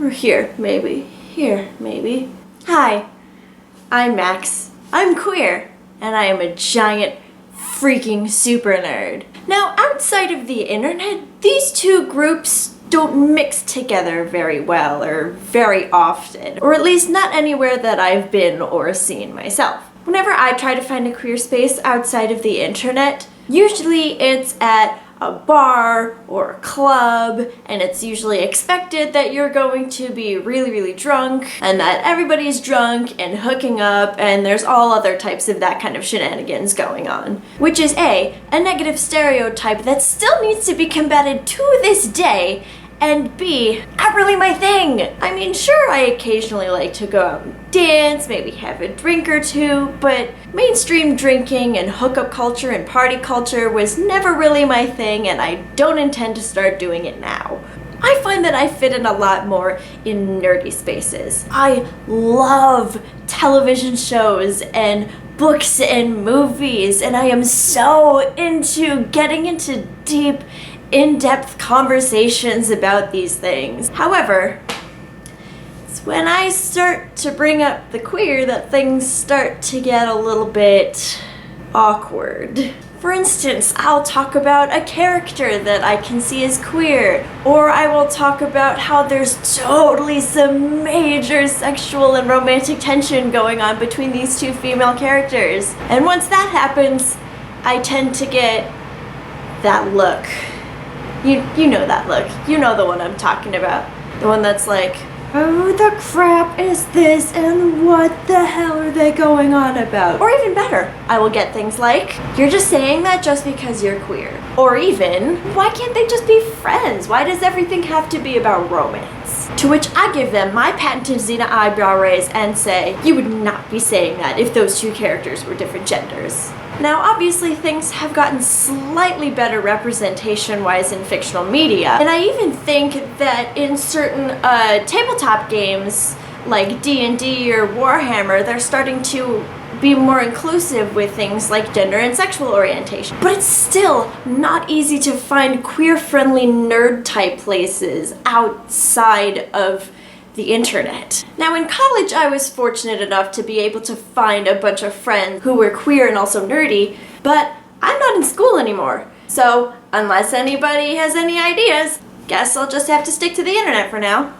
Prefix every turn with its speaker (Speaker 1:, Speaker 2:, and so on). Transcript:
Speaker 1: Or here, maybe. Here, maybe. Hi, I'm Max. I'm queer, and I am a giant freaking super nerd. Now, outside of the internet, these two groups don't mix together very well or very often, or at least not anywhere that I've been or seen myself. Whenever I try to find a queer space outside of the internet, usually it's at a bar or a club, and it's usually expected that you're going to be really, really drunk, and that everybody's drunk and hooking up, and there's all other types of that kind of shenanigans going on. Which is a negative stereotype that still needs to be combated to this day, and B, not really my thing. I mean, sure, I occasionally like to go out and dance, maybe have a drink or two, but mainstream drinking and hookup culture and party culture was never really my thing, and I don't intend to start doing it now. I find that I fit in a lot more in nerdy spaces. I love television shows and books and movies, and I am so into getting into deep, in-depth conversations about these things. However, it's when I start to bring up the queer that things start to get a little bit awkward. For instance, I'll talk about a character that I can see as queer, or I will talk about how there's totally some major sexual and romantic tension going on between these two female characters. And once that happens, I tend to get that look. You know that look. You know the one I'm talking about. The one that's like, oh, the crap is this, and what the hell are they going on about? Or even better, I will get things like, you're just saying that just because you're queer. Or even, why can't they just be friends? Why does everything have to be about romance? To which I give them my patented Xena eyebrow raise and say, you would not be saying that if those two characters were different genders. Now, obviously, things have gotten slightly better representation-wise in fictional media, and I even think that in certain tabletop games, like D&D or Warhammer, they're starting to be more inclusive with things like gender and sexual orientation. But it's still not easy to find queer-friendly nerd-type places outside of the internet. Now, in college, I was fortunate enough to be able to find a bunch of friends who were queer and also nerdy, but I'm not in school anymore. So, unless anybody has any ideas, guess I'll just have to stick to the internet for now.